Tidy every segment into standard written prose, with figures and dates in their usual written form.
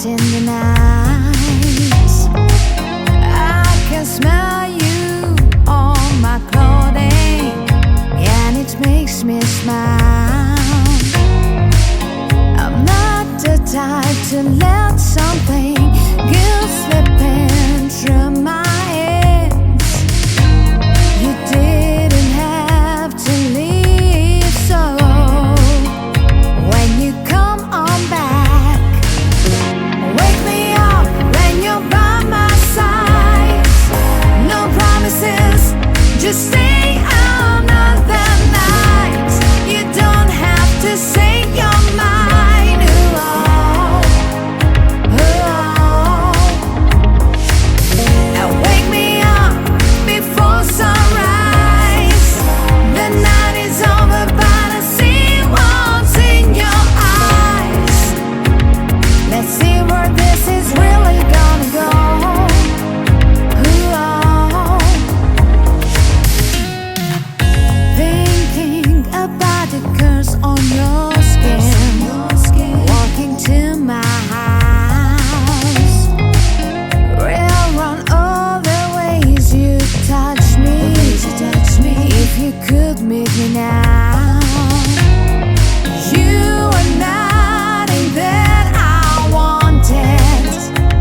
light in the night. I can smell you on my clothing, and it makes me smile. I'm not the type to let something good slip in through my hands. You didn't have to leave, so when you come on back, wake me up when you're by my side. No promises, just stay another night. You don't have to say you're mine. And wake me up before sunrise. The night is over, but I see what's in your eyes. Let's see where this is really gonna go. Thinking about the curse on your skin, walking to my house, rerun all the ways you touch me. If you could meet me now, you are nothing that I wanted,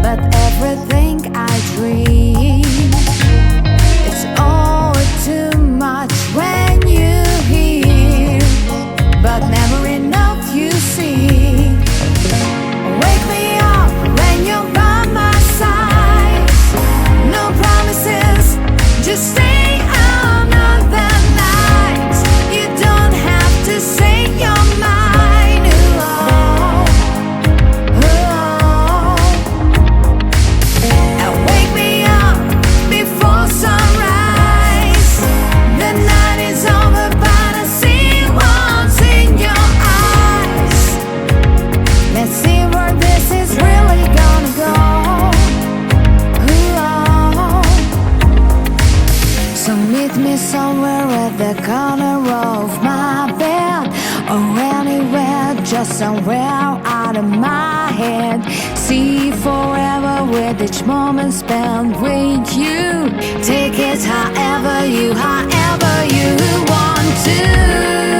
but everything I dreamed. It's all too much when you hear, but never enough, you see. Wake me up when you're by my side. No promises, just stay another night. You don't have to say you're mine. And wake me up before sunrise. The night is over, but I see what's in your eyes. Let's see where this is really gonna go. So meet me somewhere at the corner of my bed, or anywhere, just somewhere out of my head. See forever with each moment spent with you. Take it however you want to.